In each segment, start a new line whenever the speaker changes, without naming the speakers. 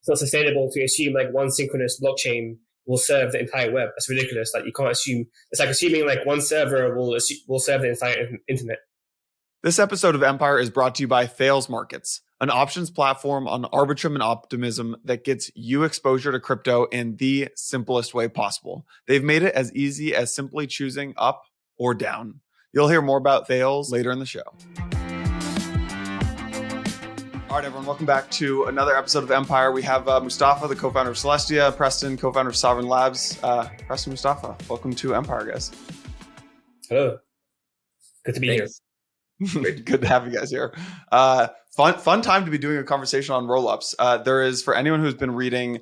it's not sustainable to assume like one synchronous blockchain will serve the entire web. That's ridiculous. Like you can't assume. It's like assuming like one server will serve the entire internet.
This episode of Empire is brought to you by Thales Markets, an options platform on Arbitrum and Optimism that gets you exposure to crypto in the simplest way possible. They've made it as easy as simply choosing up or down. You'll hear more about Thales later in the show. All right, everyone, welcome back to another episode of Empire. We have Mustafa, the co-founder of Celestia, Preston, co-founder of Sovereign Labs. Preston, Mustafa, welcome to Empire, guys.
Hello. Good to be here.
Good to have you guys here. Fun time to be doing a conversation on rollups. There is, for anyone who's been reading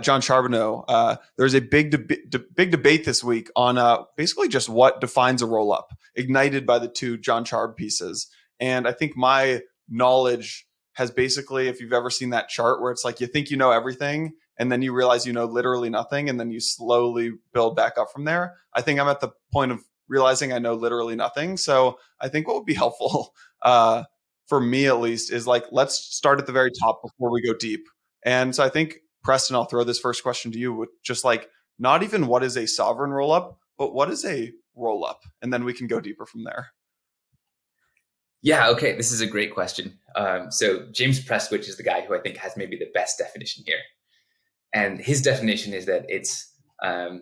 John Charbonneau, there's a big debate this week on basically just what defines a rollup, ignited by the two John Charb pieces. And I think my knowledge has basically, if you've ever seen that chart where it's like you think you know everything and then you realize you know literally nothing and then you slowly build back up from there. I think I'm at the point of realizing I know literally nothing. So I think what would be helpful for me, at least, is like, let's start at the very top before we go deep. And so I think, Preston, I'll throw this first question to you with just like, not even what is a sovereign rollup, but what is a rollup? And then we can go deeper from there.
Yeah, okay. This is a great question. So James Prestwich is the guy who I think has maybe the best definition here. And his definition is that it's a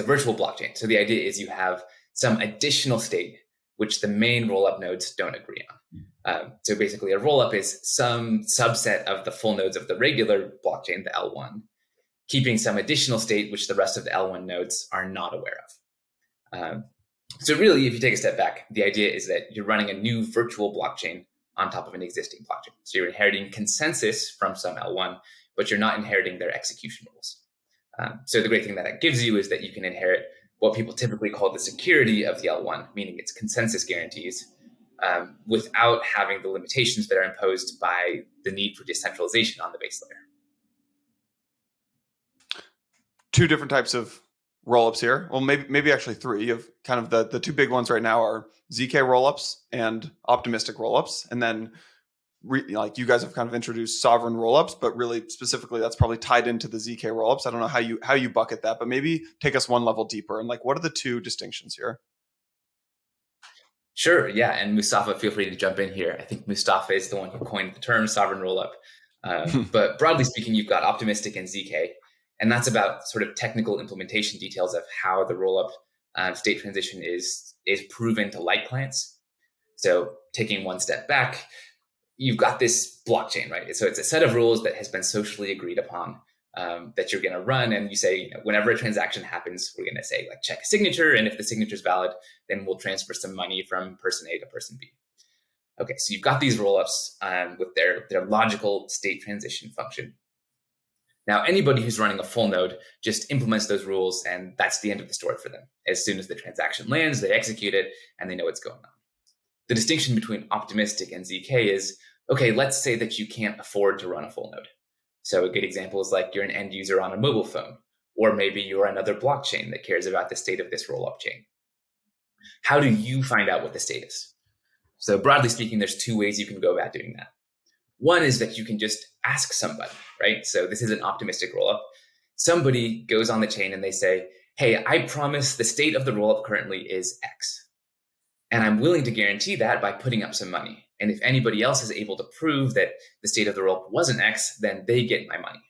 virtual blockchain. So the idea is you have some additional state which the main rollup nodes don't agree on. So basically a rollup is some subset of the full nodes of the regular blockchain, the L1, keeping some additional state which the rest of the L1 nodes are not aware of. So really, if you take a step back, the idea is that you're running a new virtual blockchain on top of an existing blockchain. So you're inheriting consensus from some L1, but you're not inheriting their execution rules. So the great thing that gives you is that you can inherit what people typically call the security of the L1, meaning its consensus guarantees, without having the limitations that are imposed by the need for decentralization on the base layer.
Two different types of rollups here. Well, maybe actually three. You have kind of the two big ones right now are ZK rollups and optimistic rollups. And then like you guys have kind of introduced sovereign rollups, but really specifically that's probably tied into the ZK rollups. I don't know how you bucket that, but maybe take us one level deeper and like, what are the two distinctions here?
Sure. Yeah. And Mustafa, feel free to jump in here. I think Mustafa is the one who coined the term sovereign rollup. But broadly speaking, you've got optimistic and ZK, and that's about sort of technical implementation details of how the rollup state transition is proven to light clients. So taking one step back, you've got this blockchain, right? So it's a set of rules that has been socially agreed upon that you're going to run. And you say, whenever a transaction happens, we're going to say like check a signature. And if the signature is valid, then we'll transfer some money from person A to person B. Okay, so you've got these rollups with their logical state transition function. Now, anybody who's running a full node just implements those rules, and that's the end of the story for them. As soon as the transaction lands, they execute it, and they know what's going on. The distinction between optimistic and ZK is, okay, let's say that you can't afford to run a full node. So a good example is like you're an end user on a mobile phone, or maybe you're another blockchain that cares about the state of this rollup chain. How do you find out what the state is? So broadly speaking, there's two ways you can go about doing that. One is that you can just ask somebody, right? So this is an optimistic rollup. Somebody goes on the chain and they say, hey, I promise the state of the rollup currently is X. And I'm willing to guarantee that by putting up some money. And if anybody else is able to prove that the state of the rollup wasn't X, then they get my money.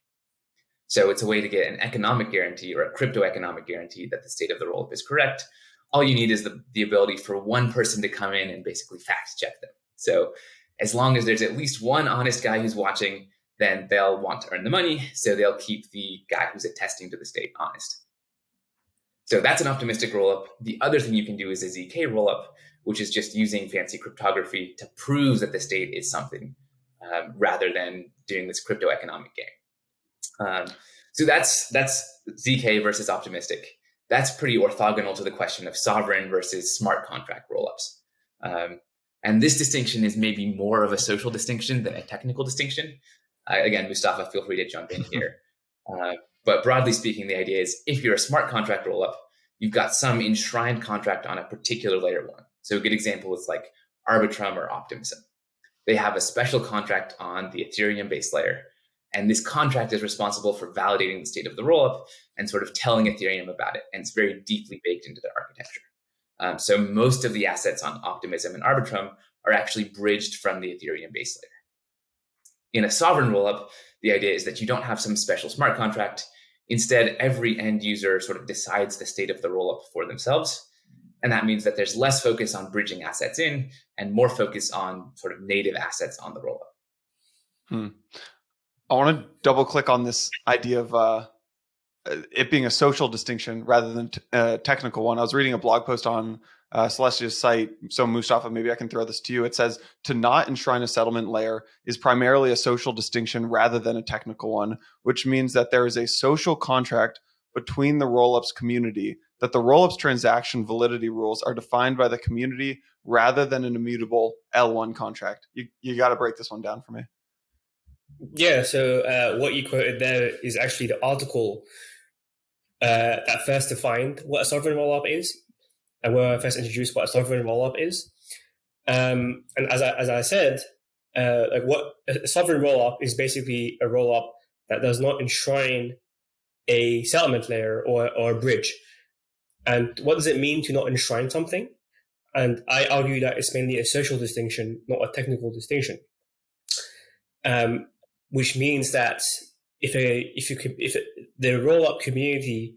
So it's a way to get an economic guarantee or a crypto economic guarantee that the state of the rollup is correct. All you need is the ability for one person to come in and basically fact check them. So as long as there's at least one honest guy who's watching, then they'll want to earn the money. So they'll keep the guy who's attesting to the state honest. So that's an optimistic rollup. The other thing you can do is a ZK rollup, which is just using fancy cryptography to prove that the state is something rather than doing this crypto economic game. So that's ZK versus optimistic. That's pretty orthogonal to the question of sovereign versus smart contract rollups. And this distinction is maybe more of a social distinction than a technical distinction. Again, Mustafa, feel free to jump in here. But broadly speaking, the idea is if you're a smart contract rollup, you've got some enshrined contract on a particular layer one. So a good example is like Arbitrum or Optimism. they have a special contract on the Ethereum base layer. And this contract is responsible for validating the state of the rollup and sort of telling Ethereum about it. And it's very deeply baked into their architecture. So most of the assets on Optimism and Arbitrum are actually bridged from the Ethereum base layer. In a sovereign rollup, the idea is that you don't have some special smart contract. Instead, every end user sort of decides the state of the rollup for themselves. And that means that there's less focus on bridging assets in and more focus on sort of native assets on the rollup.
I want to double click on this idea of it being a social distinction rather than a technical one. I was reading a blog post on Celestia's site. So Mustafa, maybe I can throw this to you. It says, to not enshrine a settlement layer is primarily a social distinction rather than a technical one, which means that there is a social contract between the Rollups community, that the Rollups transaction validity rules are defined by the community rather than an immutable L1 contract. You got to break this one down for me.
Yeah, so what you quoted there is actually the article that first defined what a sovereign rollup is, and where I first introduced what a sovereign rollup is. And as I said, like what a sovereign rollup is basically a rollup that does not enshrine a settlement layer or a bridge. And what does it mean to not enshrine something? And I argue that it's mainly a social distinction, not a technical distinction. Which means that if the rollup community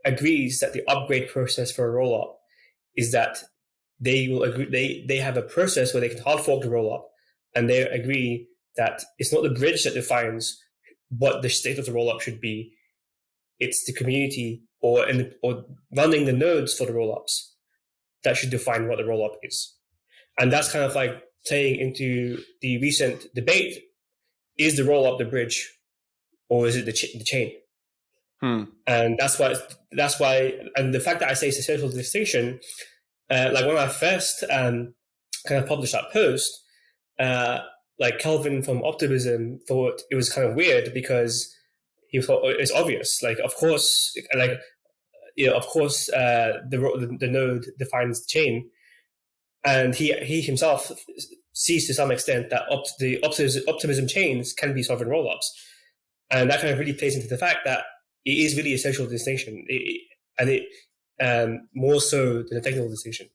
agrees that the upgrade process for a rollup is that they will agree, they have a process where they can hard fork the rollup, and they agree that it's not the bridge that defines what the state of the rollup should be. It's the community or running the nodes for the rollups that should define what the rollup is. And that's kind of like playing into the recent debate: is the rollup the bridge, or is it the chain? And that's why, and the fact that I say it's a social distinction, like when I first kind of published that post, like Kelvin from Optimism thought it was kind of weird because he thought it's obvious. Like, of course, the node defines the chain, and he himself sees to some extent that the optimism chains can be sovereign rollups, and that kind of really plays into the fact that it is really a social distinction, more so than a technical distinction.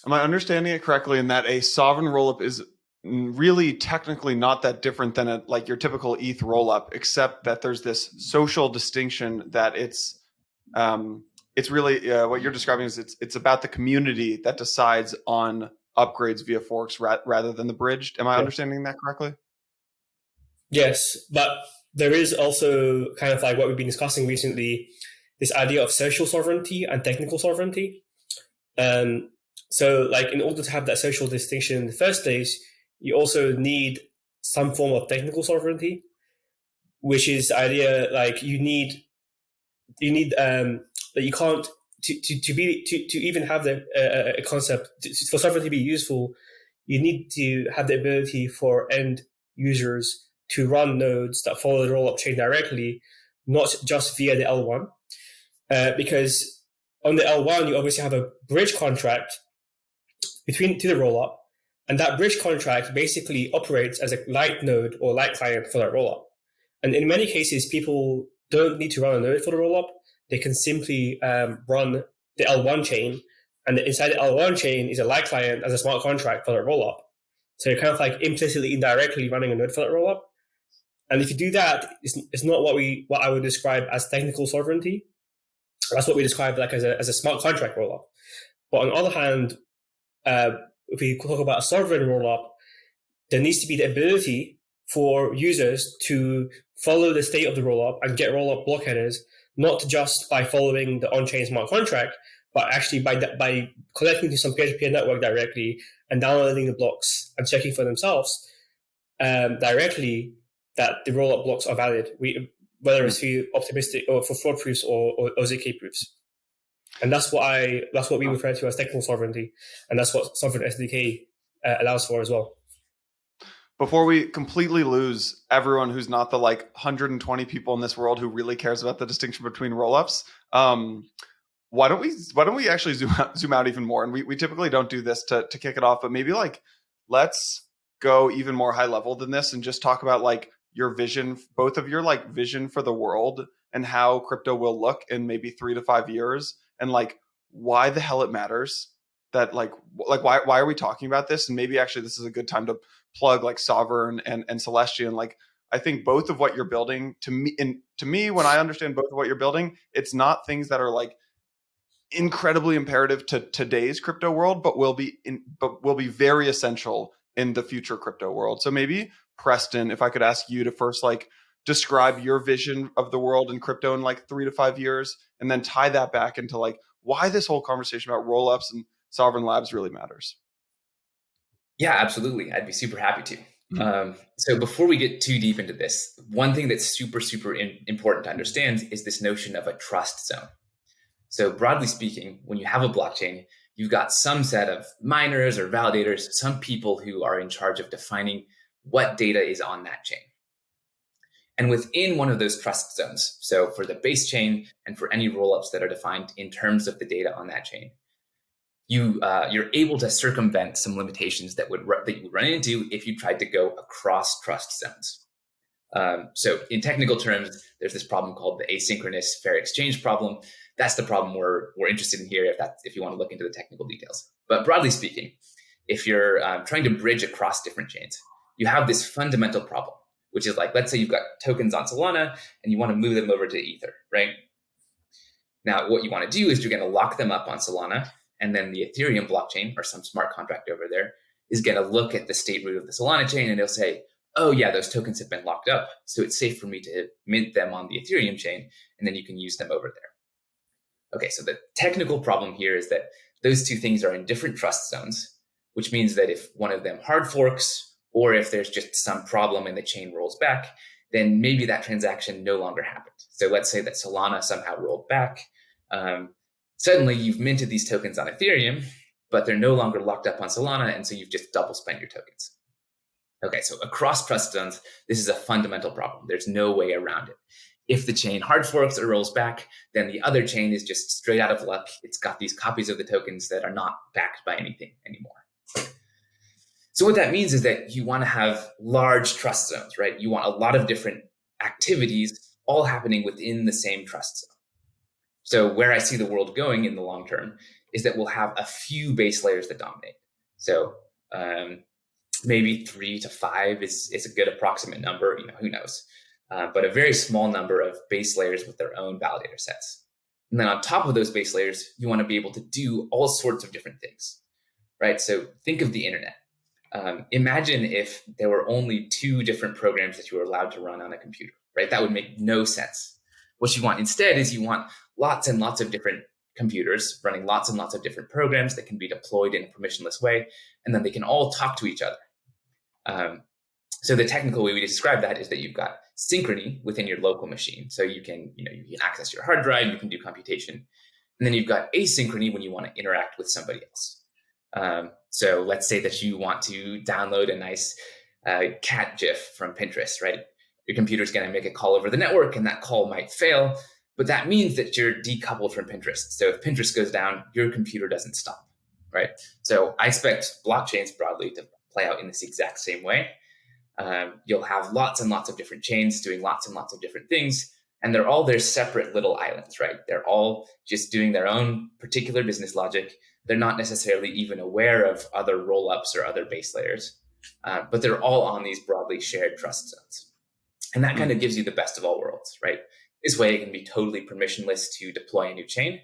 Am I understanding it correctly in that a sovereign rollup is really technically not that different than like your typical ETH rollup, except that there's this social distinction that it's really what you're describing is it's about the community that decides on upgrades via forks rather than the bridged. Am I understanding that correctly?
Yes, but there is also kind of like what we've been discussing recently, this idea of social sovereignty and technical sovereignty. So like in order to have that social distinction in the first place, you also need some form of technical sovereignty, which is the idea like you need that you can't to even have a concept for sovereignty to be useful. You need to have the ability for end users to run nodes that follow the rollup chain directly, not just via the L1, because on the L1 you obviously have a bridge contract to the rollup, and that bridge contract basically operates as a light node or light client for that rollup. And in many cases, people don't need to run a node for the rollup. They can simply run the L1 chain, and inside the L1 chain is a light client as a smart contract for that rollup. So you're kind of like implicitly, indirectly running a node for that rollup. And if you do that, it's not what I would describe as technical sovereignty. That's what we describe like as a smart contract rollup. But on the other hand, if we talk about a sovereign rollup, there needs to be the ability for users to follow the state of the rollup and get rollup block headers, not just by following the on-chain smart contract, but actually by connecting to some peer-to-peer network directly and downloading the blocks and checking for themselves directly that the rollup blocks are valid, whether it's for optimistic or for fraud proofs or ZK proofs. And that's what we refer to as technical sovereignty, and that's what Sovereign SDK allows for as well.
Before we completely lose everyone who's not the like 120 people in this world who really cares about the distinction between rollups, why don't we actually zoom out even more? And we typically don't do this to kick it off, but maybe like let's go even more high level than this and just talk about like your vision, both of your like vision for the world and how crypto will look in maybe 3 to 5 years, and like why the hell it matters that like why are we talking about this? And maybe actually this is a good time to plug like Sovereign and Celestia. And like I think both of what you're building, to me when I understand both of what you're building, it's not things that are like incredibly imperative to today's crypto world, but will be very essential in the future crypto world. So maybe Preston, if I could ask you to first like describe your vision of the world in crypto in like 3 to 5 years, and then tie that back into like why this whole conversation about rollups and Sovereign Labs really matters.
Yeah, absolutely. I'd be super happy to. So before we get too deep into this, one thing that's super important to understand is this notion of a trust zone. So broadly speaking, when you have a blockchain, you've got some set of miners or validators, some people who are in charge of defining what data is on that chain. And within one of those trust zones, so for the base chain and for any rollups that are defined in terms of the data on that chain, you're able to circumvent some limitations that you would run into if you tried to go across trust zones. So in technical terms, there's this problem called the asynchronous fair exchange problem. That's the problem we're interested in here, if you want to look into the technical details. But broadly speaking, if you're trying to bridge across different chains, you have this fundamental problem, which is like, let's say you've got tokens on Solana and you want to move them over to Ether, right? Now, what you want to do is you're going to lock them up on Solana, and then the Ethereum blockchain or some smart contract over there is going to look at the state root of the Solana chain, and it'll say, oh yeah, those tokens have been locked up, so it's safe for me to mint them on the Ethereum chain, and then you can use them over there. Okay, so the technical problem here is that those two things are in different trust zones, which means that if one of them hard forks, or if there's just some problem and the chain rolls back, then maybe that transaction no longer happened. So let's say that Solana somehow rolled back. Suddenly you've minted these tokens on Ethereum, but they're no longer locked up on Solana, and so you've just double spent your tokens. Okay, so across trust zones, this is a fundamental problem. There's no way around it. If the chain hard forks or rolls back, then the other chain is just straight out of luck. It's got these copies of the tokens that are not backed by anything anymore. So what that means is that you want to have large trust zones, right? You want a lot of different activities all happening within the same trust zone. So where I see the world going in the long term is that we'll have a few base layers that dominate. So maybe 3 to 5 is a good approximate number, who knows? But a very small number of base layers with their own validator sets. And then on top of those base layers, you want to be able to do all sorts of different things, right? So think of the internet. Imagine if there were only 2 different programs that you were allowed to run on a computer, right? That would make no sense. What you want instead is you want lots and lots of different computers running lots and lots of different programs that can be deployed in a permissionless way, and then they can all talk to each other. So the technical way we describe that is that you've got synchrony within your local machine. So you can access your hard drive, you can do computation. And then you've got asynchrony when you want to interact with somebody else. So let's say that you want to download a nice cat GIF from Pinterest, right? Your computer's going to make a call over the network, and that call might fail, but that means that you're decoupled from Pinterest. So if Pinterest goes down, your computer doesn't stop, right? So I expect blockchains broadly to play out in this exact same way. You'll have lots and lots of different chains doing lots and lots of different things, and they're all their separate little islands, right? They're all just doing their own particular business logic. They're not necessarily even aware of other rollups or other base layers, but they're all on these broadly shared trust zones. And that kind of gives you the best of all worlds, right? This way it can be totally permissionless to deploy a new chain.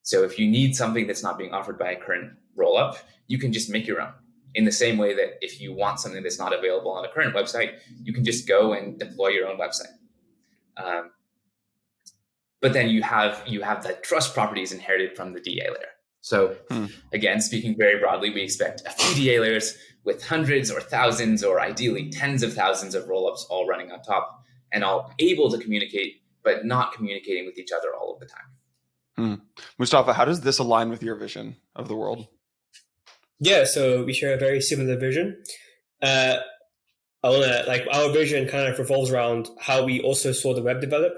So if you need something that's not being offered by a current rollup, you can just make your own. In the same way that if you want something that's not available on a current website, you can just go and deploy your own website. But then you have the trust properties inherited from the DA layer. So again, speaking very broadly, we expect a few DA layers with hundreds or thousands or ideally tens of thousands of rollups all running on top and all able to communicate, but not communicating with each other all of the time.
Mustafa, how does this align with your vision of the world?
Yeah, so we share a very similar vision. Our vision kind of revolves around how we also saw the web develop.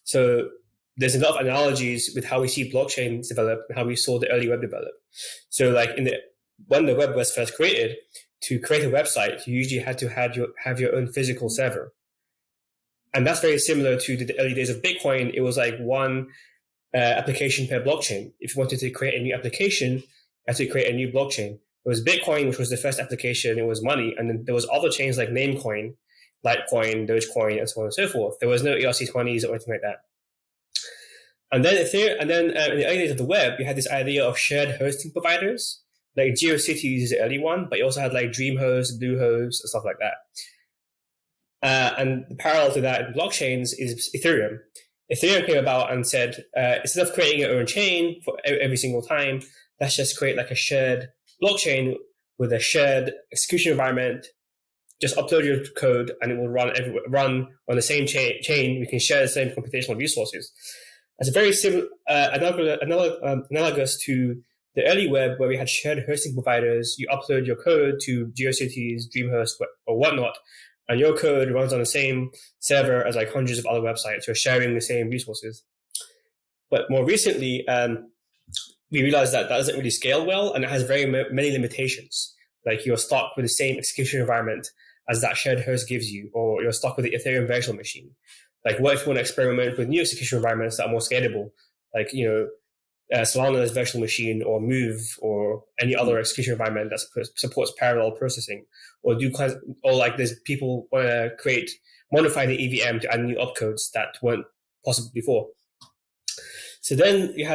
So there's a lot of analogies with how we see blockchains develop and how we saw the early web develop. So like when the web was first created, to create a website, you usually had to have your own physical server. And that's very similar to the early days of Bitcoin. It was like one application per blockchain. If you wanted to create a new application, you had to create a new blockchain. There was Bitcoin, which was the first application. It was money. And then there was other chains like Namecoin, Litecoin, Dogecoin, and so on and so forth. There was no ERC20s or anything like that. And then in the early days of the web, you had this idea of shared hosting providers. Like GeoCities is the early one, but you also had like DreamHost, Bluehost, and stuff like that. And parallel to that in blockchains is Ethereum. Ethereum came about and said, instead of creating your own chain for every single time, let's just create like a shared blockchain with a shared execution environment. Just upload your code and it will run on the same chain. We can share the same computational resources. It's very similar, analogous to the early web where we had shared hosting providers. You upload your code to GeoCities, DreamHost, or whatnot, and your code runs on the same server as like hundreds of other websites. You're sharing the same resources. But more recently, we realized that doesn't really scale well, and it has very many limitations. Like you're stuck with the same execution environment as that shared host gives you, or you're stuck with the Ethereum virtual machine. Like what if you want to experiment with new execution environments that are more scalable, like, Solana's virtual machine or Move or any other execution environment that supports parallel processing, or like there's people want to modify the EVM to add new opcodes that weren't possible before. So then the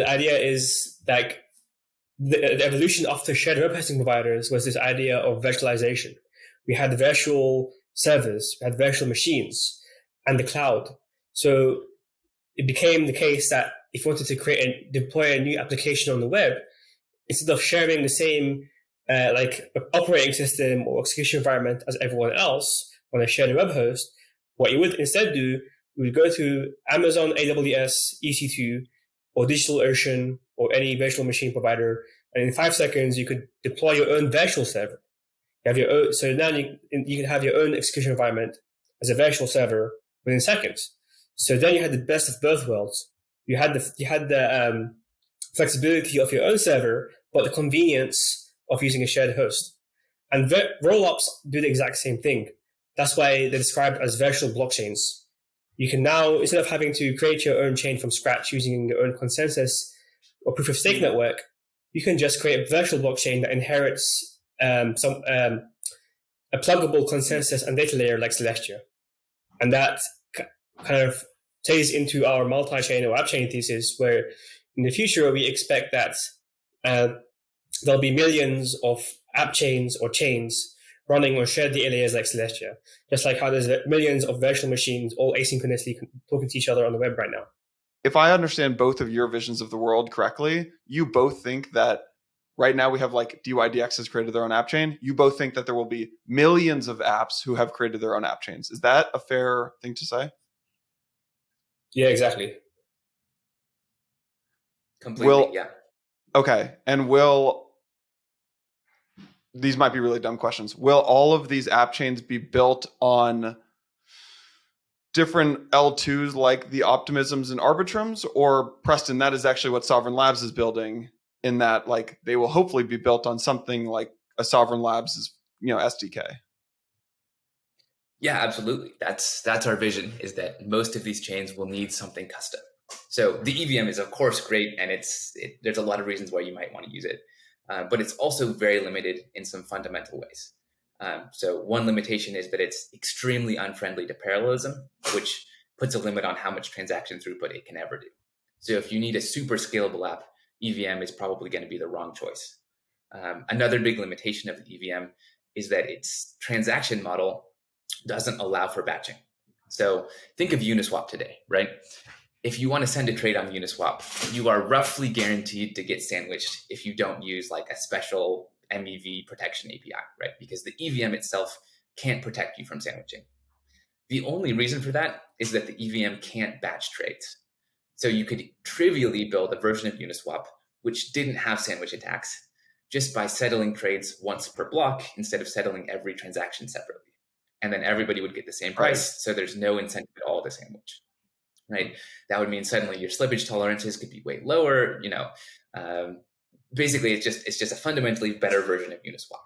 idea is like the evolution after shared web hosting providers was this idea of virtualization. We had virtual servers, we had virtual machines, and the cloud. So it became the case that if you wanted to deploy a new application on the web, instead of sharing the same operating system or execution environment as everyone else on a shared web host, what you would instead do, you would go to Amazon AWS EC2 or DigitalOcean or any virtual machine provider, and in 5 seconds you could deploy your own virtual server. You have your own, so now you can have your own execution environment as a virtual server within seconds. So then you had the best of both worlds. You had the flexibility of your own server, but the convenience of using a shared host. And rollups do the exact same thing. That's why they're described as virtual blockchains. You can now, instead of having to create your own chain from scratch using your own consensus or proof of stake network, you can just create a virtual blockchain that inherits a pluggable consensus and data layer like Celestia. And that kind of plays into our multi-chain or app chain thesis, where in the future we expect that there'll be millions of app chains or chains running on shared data layers like Celestia, just like how there's millions of virtual machines all asynchronously talking to each other on the web right now.
If I understand both of your visions of the world correctly, you both think that right now we have like DYDX has created their own app chain. You both think that there will be millions of apps who have created their own app chains. Is that a fair thing to say?
Yeah, exactly.
Completely, yeah.
Okay. And these might be really dumb questions. Will all of these app chains be built on different L2s like the Optimisms and Arbitrums? Or Preston, that is actually what Sovereign Labs is building, in that like they will hopefully be built on something like a Sovereign Labs' SDK.
Yeah, absolutely. That's our vision, is that most of these chains will need something custom. So the EVM is of course great, and there's a lot of reasons why you might want to use it. But it's also very limited in some fundamental ways. So one limitation is that it's extremely unfriendly to parallelism, which puts a limit on how much transaction throughput it can ever do. So if you need a super scalable app, EVM is probably going to be the wrong choice. Another big limitation of the EVM is that its transaction model doesn't allow for batching. So think of Uniswap today, right? If you want to send a trade on Uniswap, you are roughly guaranteed to get sandwiched if you don't use like a special MEV protection API, right? Because the EVM itself can't protect you from sandwiching. The only reason for that is that the EVM can't batch trades. So you could trivially build a version of Uniswap which didn't have sandwich attacks just by settling trades once per block instead of settling every transaction separately. and then everybody would get the same price. So there's no incentive at all to sandwich, right? That would mean suddenly your slippage tolerances could be way lower. Basically, it's just a fundamentally better version of Uniswap.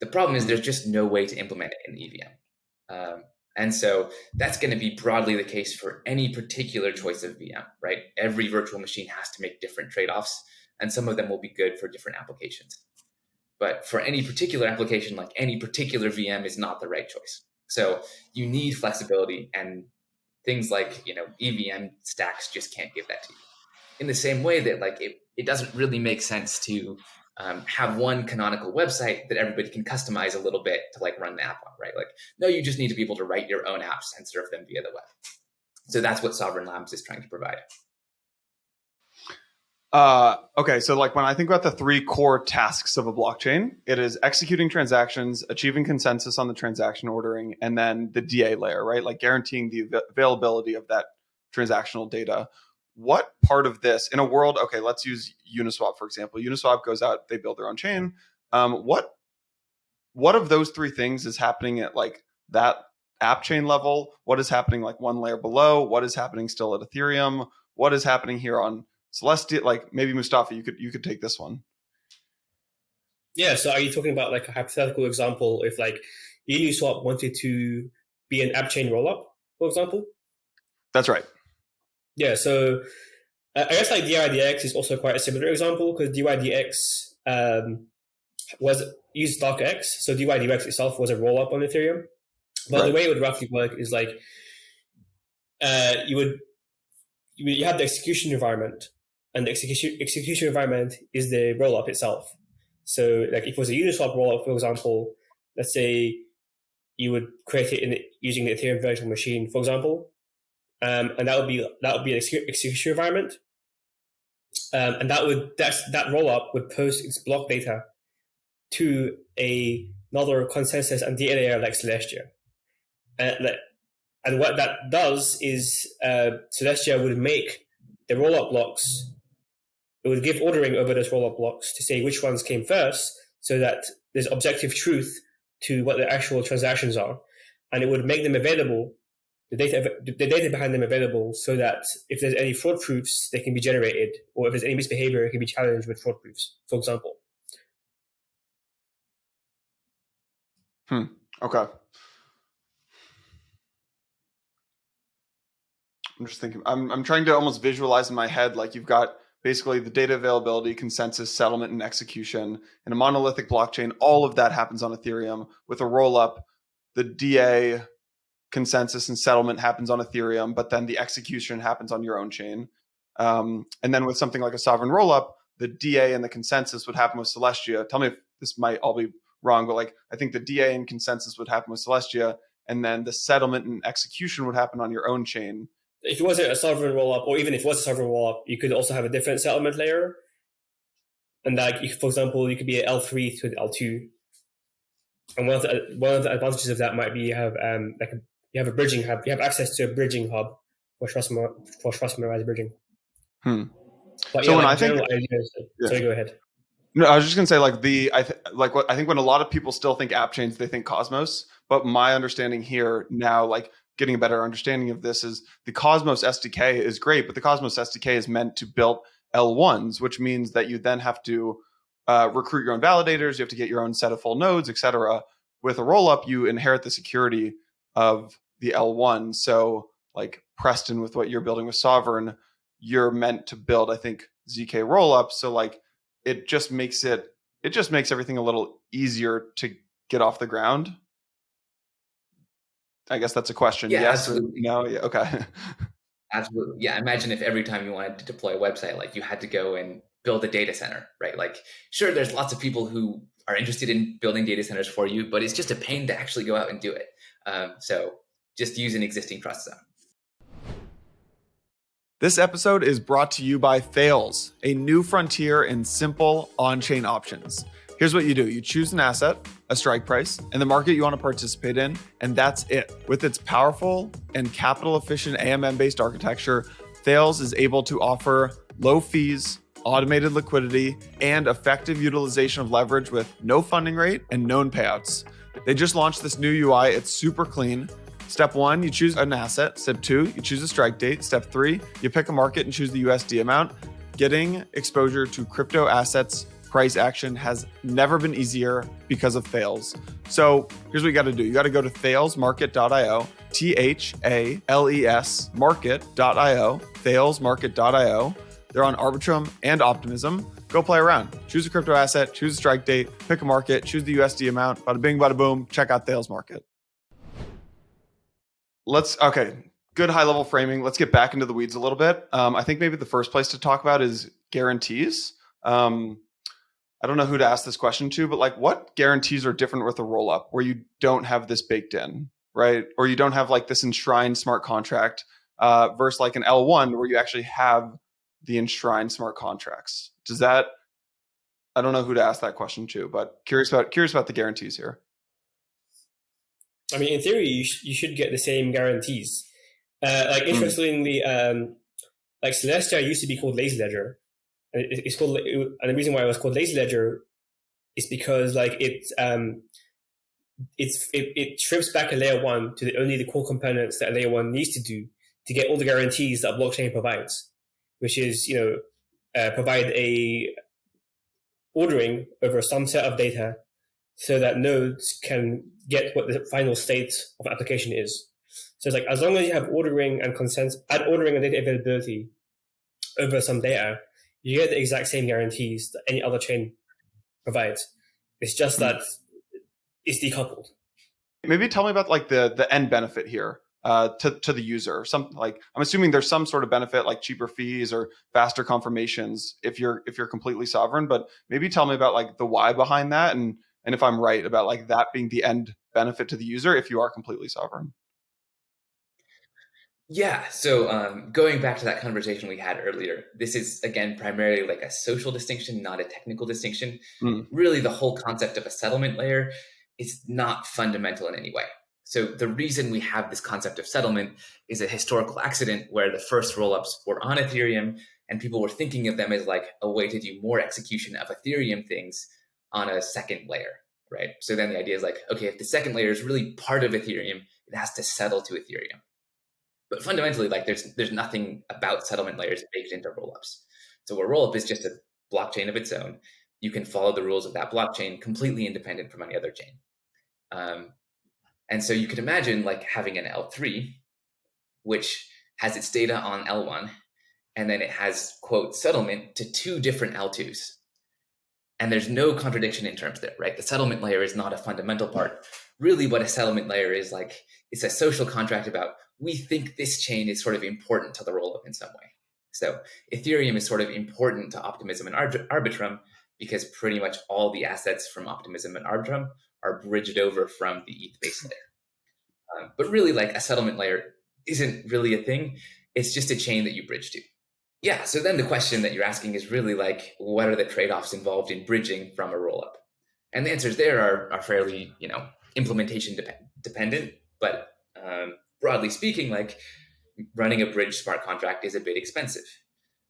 The problem is there's just no way to implement it in EVM. And so that's going to be broadly the case for any particular choice of VM, right? Every virtual machine has to make different trade-offs, and some of them will be good for different applications. But for any particular application, like any particular VM is not the right choice. So you need flexibility, and things like, EVM stacks just can't give that to you. In the same way that it doesn't really make sense to have one canonical website that everybody can customize a little bit to run the app on, right? No, you just need to be able to write your own apps and serve them via the web. So that's what Sovereign Labs is trying to provide.
Okay, so when I think about the three core tasks of a blockchain, it is executing transactions, achieving consensus on the transaction ordering, and then the DA layer, right? Guaranteeing the availability of that transactional data. What part of this, in a world, okay, let's use Uniswap, for example. Uniswap goes out, they build their own chain. What of those three things is happening at that app chain level? What is happening one layer below? What is happening still at Ethereum? What is happening here on Celestia? Maybe Mustafa, you could take this one.
Yeah, so are you talking about a hypothetical example if Uniswap wanted to be an app chain rollup, for example?
That's right.
Yeah, so I guess DYDX is also quite a similar example, because DYDX used DocX, so DYDX itself was a rollup on Ethereum. But right. The way it would roughly work is you have the execution environment, and the execution environment is the rollup itself. So if it was a Uniswap rollup, for example, let's say you would create it using the Ethereum virtual machine, for example. And that would be an execution environment, and that rollup would post its block data to another consensus and data layer like Celestia, and what that does is Celestia would make the rollup blocks. It would give ordering over those rollup blocks to say which ones came first, so that there's objective truth to what the actual transactions are, and it would make them available. The data behind them available, so that if there's any fraud proofs, they can be generated, or if there's any misbehavior, it can be challenged with fraud proofs, for example.
Okay. I'm just thinking. I'm trying to almost visualize in my head you've got basically the data availability, consensus, settlement, and execution in a monolithic blockchain. All of that happens on Ethereum. With a rollup, the DA, consensus, and settlement happens on Ethereum, but then the execution happens on your own chain. And then with something like a sovereign rollup, the DA and the consensus would happen with Celestia. Tell me if this might all be wrong, but I think the DA and consensus would happen with Celestia, and then the settlement and execution would happen on your own chain.
If it wasn't a sovereign rollup, or even if it was a sovereign rollup, you could also have a different settlement layer. And for example, you could be an L3 to an L2. And one of the advantages of that might be you have you have a bridging hub. You have access to a bridging hub for trust-minimized bridging. But
so when I think,
sorry, go ahead.
No, I was just gonna say I think when a lot of people still think app chains, they think Cosmos. But my understanding here now, getting a better understanding of this, is the Cosmos SDK is great, but the Cosmos SDK is meant to build L1s, which means that you then have to recruit your own validators. You have to get your own set of full nodes, etc. With a rollup, you inherit the security of the L1. So Preston, with what you're building with Sovereign, you're meant to build, I think, ZK rollup. So it just makes everything a little easier to get off the ground. I guess that's a question.
Yeah,
yes
absolutely.
No. Yeah. Okay.
Absolutely. Yeah. Imagine if every time you wanted to deploy a website, you had to go and build a data center, right? Sure, there's lots of people who are interested in building data centers for you, but it's just a pain to actually go out and do it. So just use an existing trust zone.
This episode is brought to you by Thales, a new frontier in simple on-chain options. Here's what you do. You choose an asset, a strike price, and the market you want to participate in, and that's it. With its powerful and capital-efficient AMM-based architecture, Thales is able to offer low fees, automated liquidity, and effective utilization of leverage with no funding rate and known payouts. They just launched this new UI. It's super clean. Step 1, you choose an asset. Step 2, you choose a strike date. Step 3, you pick a market and choose the USD amount. Getting exposure to crypto assets price action has never been easier because of Thales. So here's what you got to do. You got to go to thalesmarket.io, THALES market.io, thalesmarket.io. They're on Arbitrum and Optimism. Go play around. Choose a crypto asset, choose a strike date, pick a market, choose the USD amount. Bada bing, bada boom. Check out Thales Market. Good high level framing. Let's get back into the weeds a little bit. I think maybe the first place to talk about is guarantees. I don't know who to ask this question to, but like what guarantees are different with a rollup where you don't have this baked in, right? Or you don't have like this enshrined smart contract versus like an L1 where you actually have the enshrined smart contracts. I don't know who to ask that question to, but curious about the guarantees here.
I mean, in theory, you should get the same guarantees. Interestingly, like Celestia used to be called Lazy Ledger. It's called, and the reason why it was called Lazy Ledger is because like it strips back a layer 1 to only the core components that a layer 1 needs to do to get all the guarantees that blockchain provides, which is provide a ordering over some set of data so that nodes can get what the final state of application is. So it's like as long as you have ordering and consensus, add ordering and data availability over some data, you get the exact same guarantees that any other chain provides. It's just that it's decoupled.
Maybe tell me about like the end benefit here to the user. I'm assuming there's some sort of benefit like cheaper fees or faster confirmations if you're completely sovereign. But maybe tell me about like the why behind that and if I'm right about like that being the end benefit to the user if you are completely sovereign.
Yeah. So going back to that conversation we had earlier, this is, again, primarily like a social distinction, not a technical distinction. Really, the whole concept of a settlement layer is not fundamental in any way. So the reason we have this concept of settlement is a historical accident where the first rollups were on Ethereum and people were thinking of them as like a way to do more execution of Ethereum things on a second layer, right? So then the idea is like, okay, if the second layer is really part of Ethereum, it has to settle to Ethereum. But fundamentally, like there's nothing about settlement layers baked into rollups. So a rollup is just a blockchain of its own. You can follow the rules of that blockchain completely independent from any other chain. And so you could imagine like having an L3, which has its data on L1, and then it has, quote, settlement to 2 different L2s. And there's no contradiction in terms there, right? The settlement layer is not a fundamental part. Really what a settlement layer is like, it's a social contract about, we think this chain is sort of important to the rollup in some way. So Ethereum is sort of important to Optimism and Arbitrum because pretty much all the assets from Optimism and Arbitrum are bridged over from the ETH base layer. But really like a settlement layer isn't really a thing. It's just a chain that you bridge to. Yeah, so then the question that you're asking is really like, what are the trade-offs involved in bridging from a rollup? And the answers there are fairly, implementation dependent, but broadly speaking, like running a bridge smart contract is a bit expensive.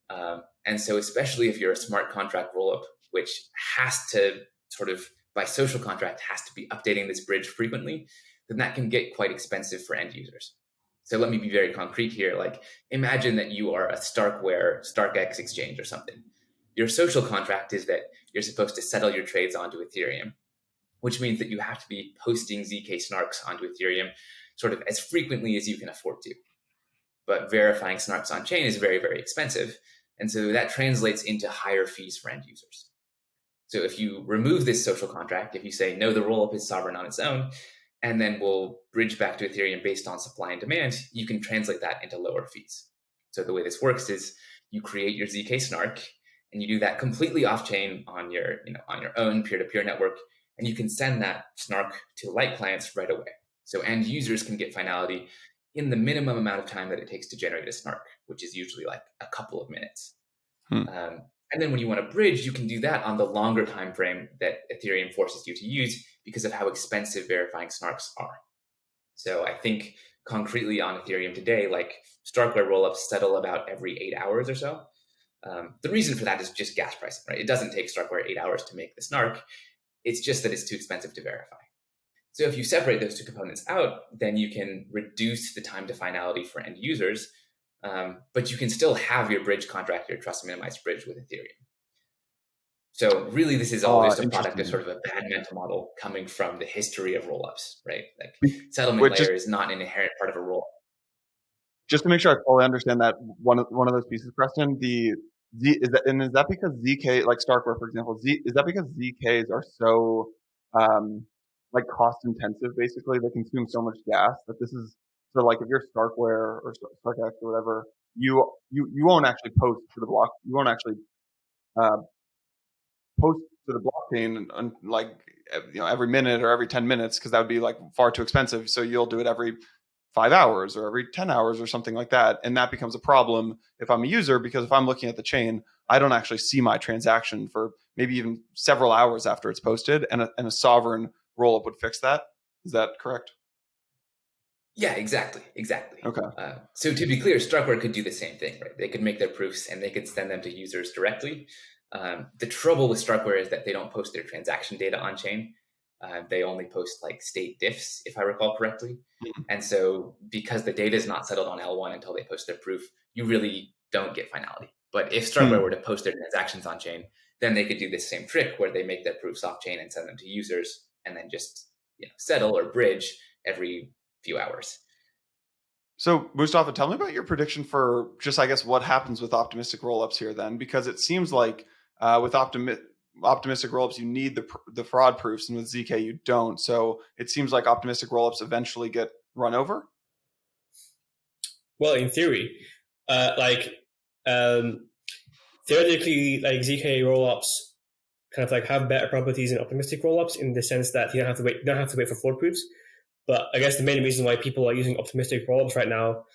And so especially if you're a smart contract rollup, which has to sort of by social contract has to be updating this bridge frequently, then that can get quite expensive for end users. So let me be very concrete here. Like imagine that you are a Starkware, StarkX exchange or something. Your social contract is that you're supposed to settle your trades onto Ethereum, which means that you have to be posting ZK snarks onto Ethereum sort of as frequently as you can afford to. But verifying snarks on chain is very, very expensive. And so that translates into higher fees for end users. So if you remove this social contract, if you say, no, the rollup is sovereign on its own, and then we'll bridge back to Ethereum based on supply and demand, you can translate that into lower fees. So the way this works is you create your ZK snark, and you do that completely off-chain on your own peer-to-peer network, and you can send that snark to light clients right away. So end users can get finality in the minimum amount of time that it takes to generate a snark, which is usually like a couple of minutes. And then when you want to bridge, you can do that on the longer time frame that Ethereum forces you to use because of how expensive verifying snarks are. So I think concretely on Ethereum today, like Starkware rollups settle about every 8 hours or so. The reason for that is just gas pricing, right? It doesn't take Starkware 8 hours to make the snark. It's just that it's too expensive to verify. So if you separate those two components out, then you can reduce the time to finality for end users, but you can still have your bridge contract, your trust minimized bridge with Ethereum. So really, this is all just a product of sort of a bad mental model coming from the history of rollups, right? Like settlement layer is not an inherent part of a rollup.
Just to make sure I fully understand that one of those pieces, Preston, is that because ZK, like Starkware, for example, is that because ZKs are so like cost intensive? Basically, they consume so much gas that this is so like if you're Starkware or StarkX or whatever, you won't actually post to the block. You won't actually post to the blockchain like every minute or every 10 minutes because that would be like far too expensive. So you'll do it every 5 hours or every 10 hours or something like that. And that becomes a problem if I'm a user, because if I'm looking at the chain, I don't actually see my transaction for maybe even several hours after it's posted, and a sovereign rollup would fix that. Is that correct?
Yeah, exactly.
Okay.
So to be clear, Starkware could do the same thing, right? They could make their proofs and they could send them to users directly. The trouble with Starkware is that they don't post their transaction data on chain. They only post like state diffs, if I recall correctly. Mm-hmm. And so because the data is not settled on L1 until they post their proof, you really don't get finality. But if Starkware were to post their transactions on chain, then they could do this same trick where they make their proofs off chain and send them to users and then just settle or bridge every few hours.
So Mustafa, tell me about your prediction for just, I guess, what happens with optimistic rollups here then, because it seems like with optimistic rollups, you need the fraud proofs, and with ZK, you don't. So it seems like optimistic rollups eventually get run over.
Well, in theory, theoretically, like ZK rollups kind of like have better properties than optimistic rollups in the sense that you don't have to wait for fraud proofs. But I guess the main reason why people are using optimistic rollups right now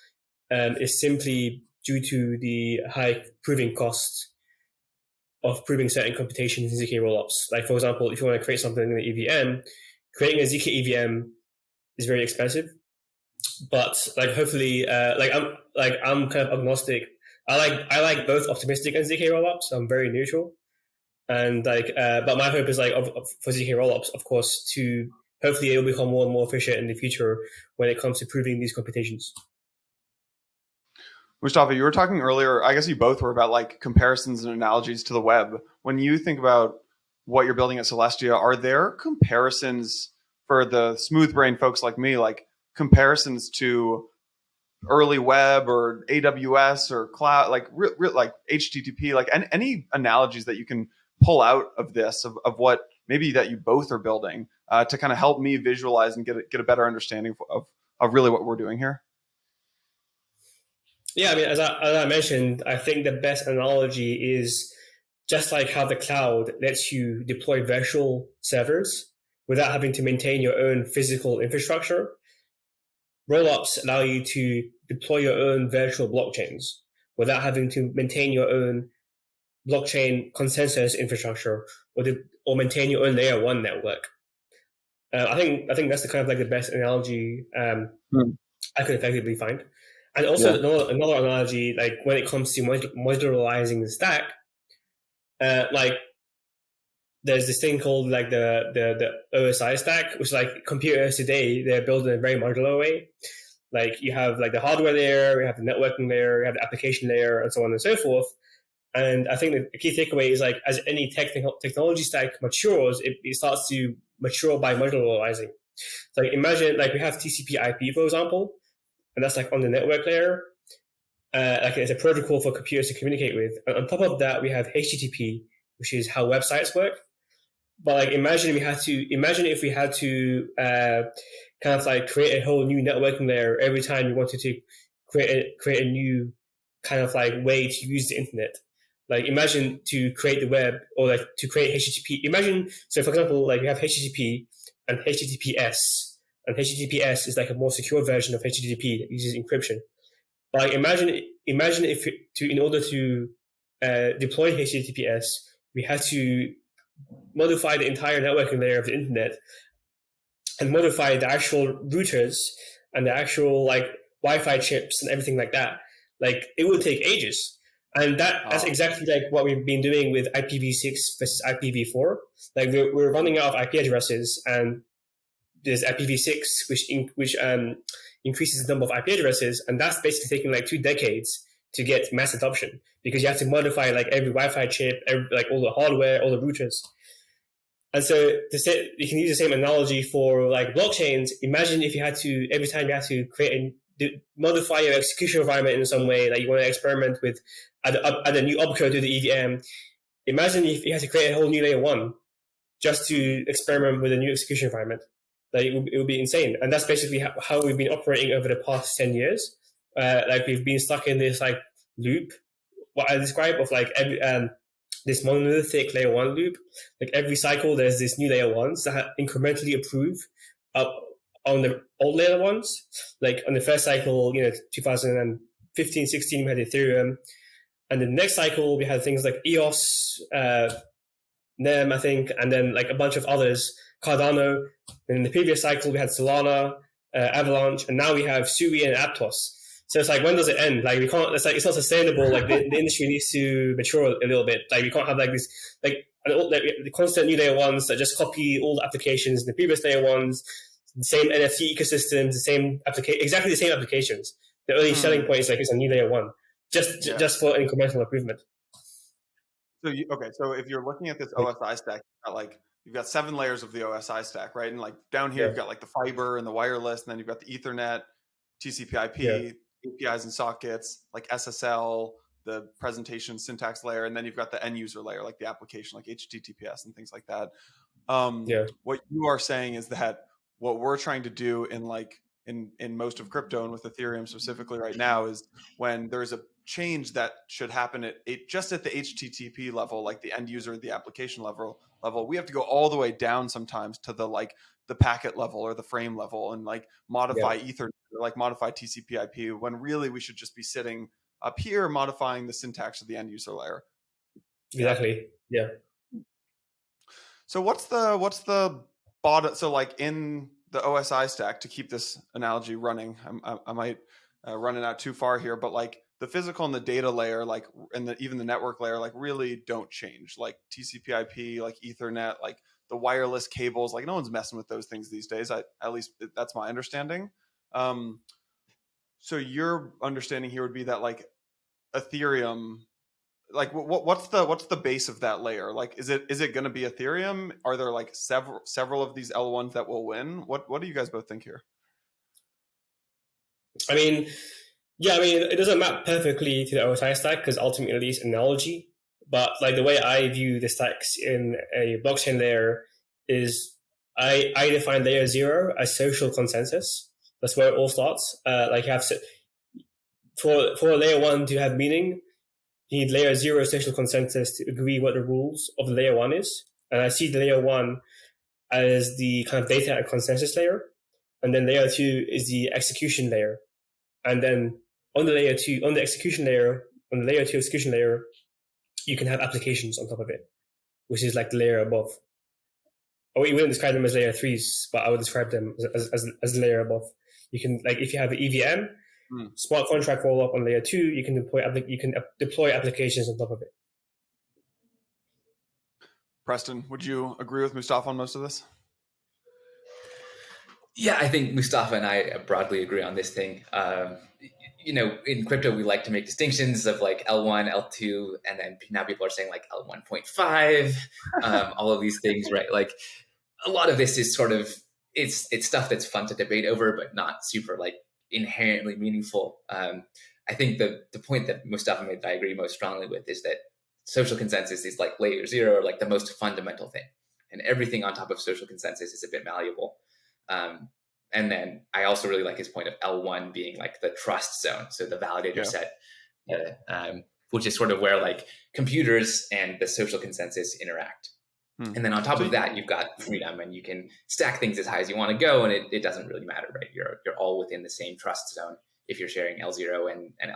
is simply due to the high proving costs of proving certain computations in ZK rollups. Like, for example, if you want to create something in the EVM, creating a ZK EVM is very expensive. But like, hopefully, I'm kind of agnostic. I like both optimistic and ZK rollups. I'm very neutral, and but my hope is for ZK rollups, of course, to hopefully it will become more and more efficient in the future when it comes to proving these computations.
Mustafa, you were talking earlier, I guess you both were, about like comparisons and analogies to the web. When you think about what you're building at Celestia, are there comparisons for the smooth brain folks like me, like comparisons to early web or AWS or cloud, like HTTP, like any analogies that you can pull out of this, of what maybe that you both are building to kind of help me visualize and get a better understanding of really what we're doing here?
Yeah, I mean, as I mentioned, I think the best analogy is just like how the cloud lets you deploy virtual servers without having to maintain your own physical infrastructure. Rollups allow you to deploy your own virtual blockchains without having to maintain your own blockchain consensus infrastructure or maintain your own layer one network. I think that's the kind of like the best analogy I could effectively find. And also another analogy, like when it comes to modularizing the stack, like there's this thing called like the OSI stack, which like computers today, they're built in a very modular way. Like you have like the hardware layer, you have the networking layer, you have the application layer, and so on and so forth. And I think the key takeaway is like as any technology stack matures, it starts to mature by modularizing. So like imagine like we have TCP/IP, for example, and that's like on the network layer. Like it's a protocol for computers to communicate with. And on top of that, we have HTTP, which is how websites work. But like imagine if we had to kind of like create a whole new networking layer every time you wanted to create a new kind of like way to use the internet. Like imagine to create the web or like to create HTTP. Imagine, so for example, like we have HTTP and HTTPS. And HTTPS is like a more secure version of HTTP that uses encryption. But like imagine if in order to deploy HTTPS, we had to modify the entire networking layer of the internet and modify the actual routers and the actual like Wi-Fi chips and everything like that. Like it would take ages. And that's exactly like what we've been doing with IPv6 versus IPv4. Like we're running out of IP addresses, and there's IPv6, which increases the number of IP addresses, and that's basically taking like 2 decades to get mass adoption, because you have to modify like every Wi-Fi chip, like all the hardware, all the routers. And so you can use the same analogy for like blockchains. Imagine if you had to, every time you had to modify your execution environment in some way, like you want to experiment with, add a new opcode to the EVM. Imagine if you had to create a whole new layer 1 just to experiment with a new execution environment. Like it would be insane. And that's basically how we've been operating over the past 10 years. Like we've been stuck in this like loop, what I describe of like this monolithic layer 1 loop. Like every cycle, there's this new layer 1s that incrementally improve on the old layer 1s. Like on the first cycle, 2015, 16, we had Ethereum. And the next cycle, we had things like EOS, NEM, I think, and then like a bunch of others, Cardano. And in the previous cycle, we had Solana, Avalanche, and now we have Sui and Aptos. So it's like, when does it end? Like we can't. It's like it's not sustainable. Like the industry needs to mature a little bit. Like we can't have like this the constant new layer 1s that just copy all the applications in the previous layer 1s, the same NFT ecosystems, exactly the same applications. The only selling point is like it's a new layer 1, just for incremental improvement.
So if you're looking at this OSI stack, you've got 7 layers of the OSI stack, right? And like down here, you've got like the fiber and the wireless, and then you've got the Ethernet, TCP/IP, APIs and sockets, like SSL, the presentation syntax layer, and then you've got the end user layer, like the application, like HTTPS and things like that. What you are saying is that what we're trying to do in most of crypto, and with Ethereum specifically right now, is when there's a change that should happen just at the HTTP level, like the end user, the application level, we have to go all the way down sometimes to the packet level or the frame level, and like modify Ethernet or like modify TCP/IP, when really we should just be sitting up here modifying the syntax of the end user layer.
Exactly. Yeah.
So what's the bottom? So like in the OSI stack, to keep this analogy running, I might run it out too far here, but like the physical and the data layer, like, and even the network layer, like really don't change. Like TCP/IP, like Ethernet, like the wireless cables, like no one's messing with those things these days. At least that's my understanding. So your understanding here would be that like Ethereum, like what's the base of that layer? Like, is it going to be Ethereum? Are there like several of these L1s that will win? What do you guys both think here?
I mean, it doesn't map perfectly to the OSI stack because ultimately it's analogy. But like the way I view the stacks in a blockchain layer is I define layer 0 as social consensus. That's where it all starts. Like you have for layer 1 to have meaning, you need layer 0 social consensus to agree what the rules of the layer 1 is. And I see the layer 1 as the kind of data and consensus layer. And then layer 2 is the execution layer. And then on the layer 2, on the execution layer, on the layer 2 execution layer, you can have applications on top of it, which is like the layer above. Or we wouldn't describe them as layer 3s, but I would describe them as the layer above. You can, like, if you have an EVM, smart contract roll up on layer 2, you can deploy applications on top of it.
Preston, would you agree with Mustafa on most of this?
Yeah, I think Mustafa and I broadly agree on this thing. In crypto, we like to make distinctions of like L1, L2, and then now people are saying like L1.5, all of these things, right? Like a lot of this is sort of, it's stuff that's fun to debate over, but not super like inherently meaningful. I think the point that Mustafa made that I agree most strongly with is that social consensus is like layer 0, or like the most fundamental thing. And everything on top of social consensus is a bit malleable. And then I also really like his point of L1 being like the trust zone. So the validator set, which is sort of where like computers and the social consensus interact. And then on top of that, you've got freedom, and you can stack things as high as you want to go. And it doesn't really matter, right? You're all within the same trust zone if you're sharing L0 and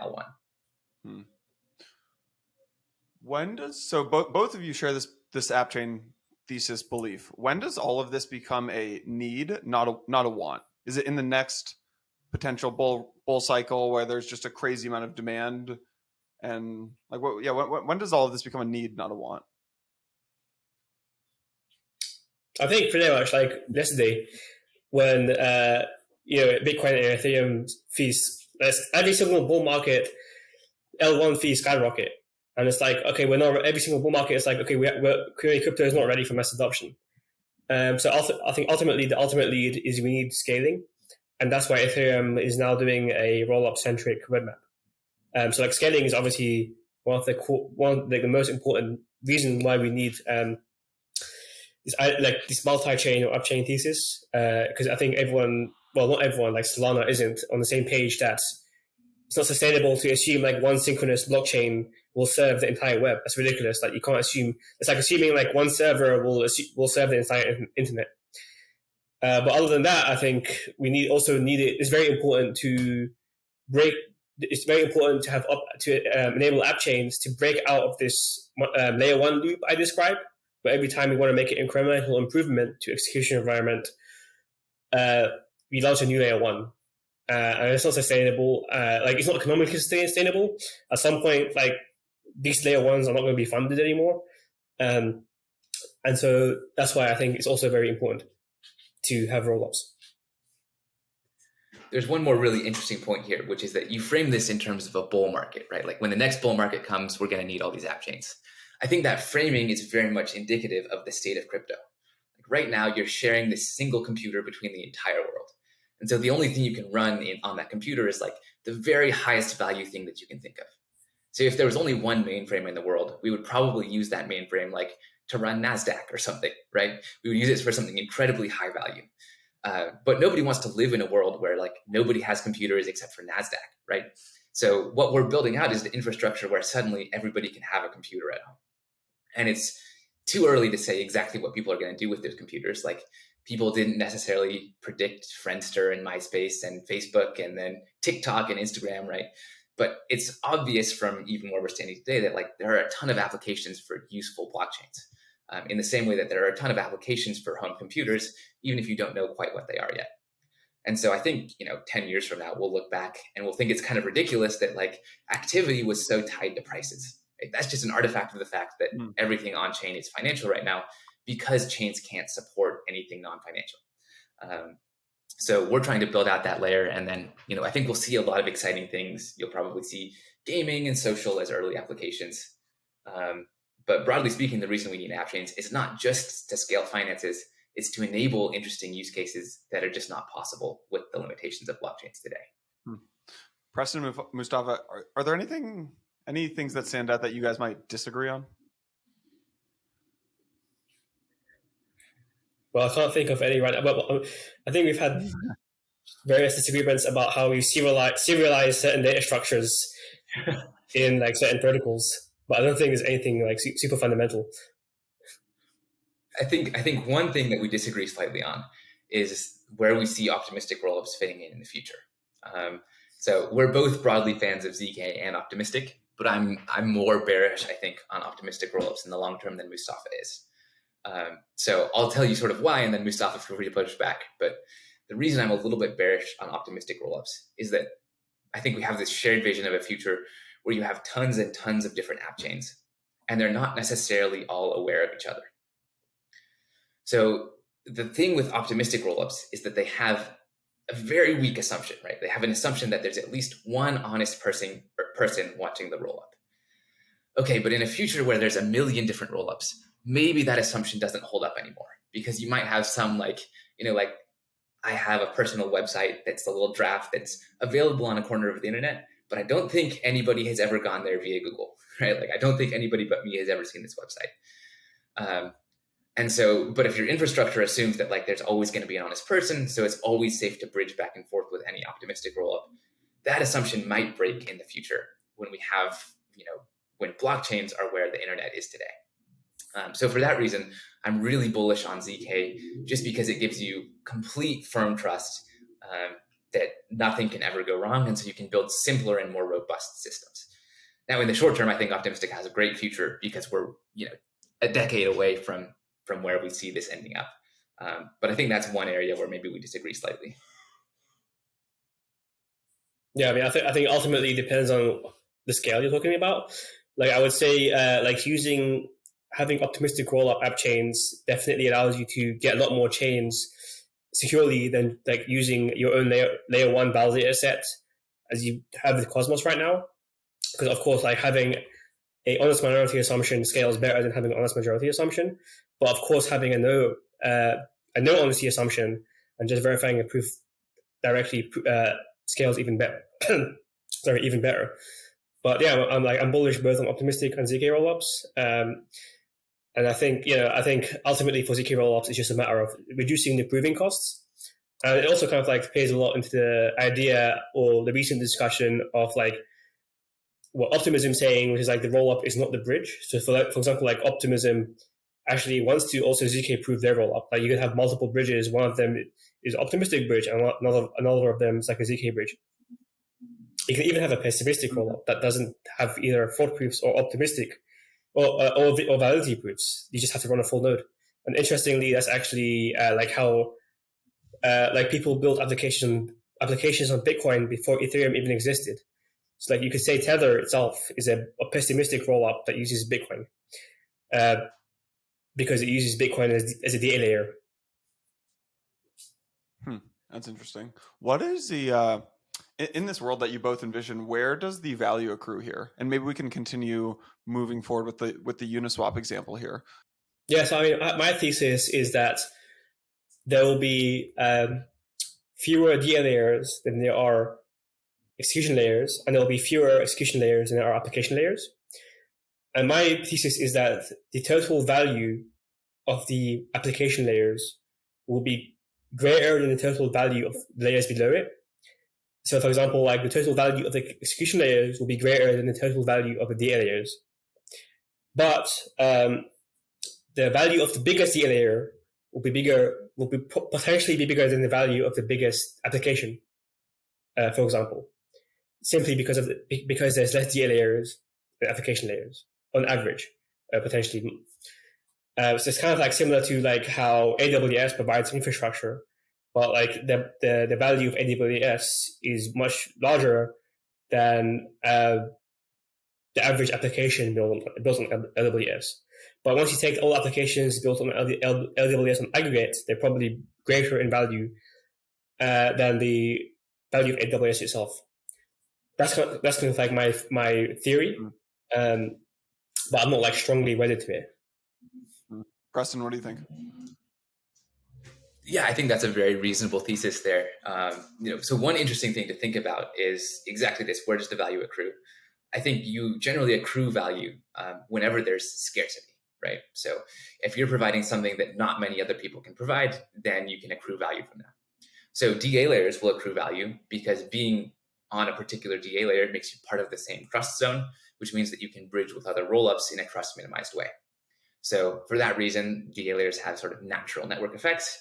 L1.
When does, so both of you share this app chain thesis belief. When does all of this become a need, not a want? Is it in the next potential bull cycle where there's just a crazy amount of demand, and like when does all of this become a need, not a want?
I think pretty much like yesterday, when Bitcoin and Ethereum fees, every single bull market, L1 fees skyrocket, and it's like, okay, we're not every single bull market. It's like, okay, crypto is not ready for mass adoption. So I think ultimately the ultimate lead is we need scaling, and that's why Ethereum is now doing a rollup centric roadmap. So like scaling is obviously one of the most important reason why we need this multi-chain or upchain thesis, because I think everyone, well, not everyone, like Solana isn't on the same page that it's not sustainable to assume like one synchronous blockchain will serve the entire web. That's ridiculous. Like you can't assume, it's like assuming like one server will serve the entire internet. But other than that, I think it's very important to enable app chains to break out of this layer one loop I described, where every time we want to make an incremental improvement to execution environment, we launch a new layer one. And it's not sustainable. It's not economically sustainable. At some point, like these layer ones are not going to be funded anymore. And so that's why I think it's also very important to have rollups.
There's one more really interesting point here, which is that you frame this in terms of a bull market, right? Like when the next bull market comes, we're going to need all these app chains. I think that framing is very much indicative of the state of crypto. Like right now, you're sharing this single computer between the entire world. And so the only thing you can run on that computer is like the very highest value thing that you can think of. So if there was only one mainframe in the world, we would probably use that mainframe like to run NASDAQ or something, right? We would use it for something incredibly high value. But nobody wants to live in a world where like nobody has computers except for NASDAQ, right? So what we're building out is the infrastructure where suddenly everybody can have a computer at home. And it's too early to say exactly what people are going to do with those computers. Like people didn't necessarily predict Friendster and MySpace and Facebook and then TikTok and Instagram, right? But it's obvious from even where we're standing today that like there are a ton of applications for useful blockchains. In the same way that there are a ton of applications for home computers, even if you don't know quite what they are yet. And so I think, 10 years from now, we'll look back and we'll think it's kind of ridiculous that like activity was so tied to prices. Right? That's just an artifact of the fact that everything on chain is financial right now because chains can't support anything non-financial. So we're trying to build out that layer. And then, I think we'll see a lot of exciting things. You'll probably see gaming and social as early applications. But broadly speaking, the reason we need app chains is not just to scale finances, it's to enable interesting use cases that are just not possible with the limitations of blockchains today.
Preston, Mustafa, are there any things that stand out that you guys might disagree on?
Well, I can't think of any right now, but I think we've had various disagreements about how we serialize certain data structures in like certain protocols. But I don't think there's anything like super fundamental.
I think one thing that we disagree slightly on is where we see optimistic rollups fitting in the future. So we're both broadly fans of ZK and optimistic, but I'm more bearish, I think, on optimistic rollups in the long term than Mustafa is. So I'll tell you sort of why, and then Mustafa, feel free to push back. But the reason I'm a little bit bearish on optimistic rollups is that I think we have this shared vision of a future where you have tons and tons of different app chains, and they're not necessarily all aware of each other. So the thing with optimistic rollups is that they have a very weak assumption, right? They have an assumption that there's at least one honest person watching the rollup. Okay, but in a future where there's a million different rollups, maybe that assumption doesn't hold up anymore, because you might have some like I have a personal website that's a little draft that's available on a corner of the internet, but I don't think anybody has ever gone there via Google, right? Like I don't think anybody but me has ever seen this website. And so, but if your infrastructure assumes that like there's always going to be an honest person, so it's always safe to bridge back and forth with any optimistic rollup, that assumption might break in the future when we have, when blockchains are where the internet is today. So for that reason, I'm really bullish on ZK just because it gives you complete firm trust that nothing can ever go wrong. And so you can build simpler and more robust systems. Now, in the short term, I think optimistic has a great future because we're, a decade away from where we see this ending up. But I think that's one area where maybe we disagree slightly.
Yeah, I mean, I think ultimately it depends on the scale you're talking about. Like I would say, having optimistic rollup app chains definitely allows you to get a lot more chains securely than like using your own layer one validator set as you have with Cosmos right now. Because of course, like having a honest minority assumption scales better than having an honest majority assumption. But of course, having a no honesty assumption and just verifying a proof directly scales even better. Sorry, even better. But yeah, I'm bullish both on optimistic and ZK rollups. And I think ultimately for ZK rollups, it's just a matter of reducing the proving costs. And it also kind of like plays a lot into the idea or the recent discussion of like what Optimism saying, which is like the rollup is not the bridge. So for example, like Optimism actually wants to also ZK prove their rollup. Like you could have multiple bridges. One of them is optimistic bridge, and another of them is like a ZK bridge. You can even have a pessimistic rollup that doesn't have either fault proofs or optimistic or validity proofs. You just have to run a full node. And interestingly, that's actually like how like people build applications on Bitcoin before Ethereum even existed. So like you could say Tether itself is a pessimistic rollup that uses Bitcoin because it uses Bitcoin as a data layer.
That's interesting. What is the in this world that you both envision? Where does the value accrue here? And maybe we can continue moving forward with the Uniswap example here.
Yes, I mean my thesis is that there will be fewer data layers than there are execution layers, and there will be fewer execution layers than there are application layers. And my thesis is that the total value of the application layers will be greater than the total value of the layers below it. So for example, like the total value of the execution layers will be greater than the total value of the data layers. But the value of the biggest data layer will potentially be bigger than the value of the biggest application, for example, simply because there's less data layers than application layers on average, potentially. So it's kind of like similar to like how AWS provides infrastructure, but like the value of AWS is much larger than the average application built on AWS. But once you take all applications built on AWS on aggregate, they're probably greater in value than the value of AWS itself. That's kind of like my theory, but I'm not like strongly wedded to it.
Preston, what do you think?
Yeah, I think that's a very reasonable thesis there. So one interesting thing to think about is exactly this: where does the value accrue? I think you generally accrue value whenever there's scarcity, right? So if you're providing something that not many other people can provide, then you can accrue value from that. So DA layers will accrue value because being on a particular DA layer makes you part of the same trust zone, which means that you can bridge with other rollups in a trust minimized way. So for that reason, DA layers have sort of natural network effects,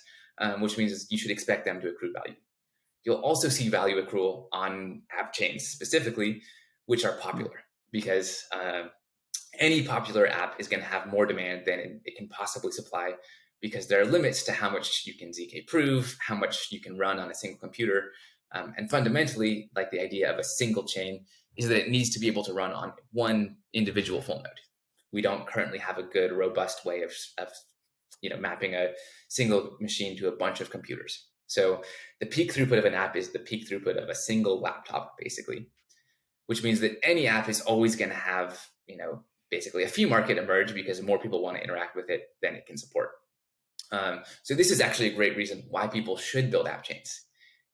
which means you should expect them to accrue value. You'll also see value accrual on app chains specifically, which are popular, because any popular app is going to have more demand than it can possibly supply, because there are limits to how much you can ZK prove, how much you can run on a single computer. And fundamentally, like the idea of a single chain is that it needs to be able to run on one individual full node. We don't currently have a good, robust way of mapping a single machine to a bunch of computers. So the peak throughput of an app is the peak throughput of a single laptop, basically, which means that any app is always going to have, basically a fee market emerge because more people want to interact with it than it can support. So this is actually a great reason why people should build app chains.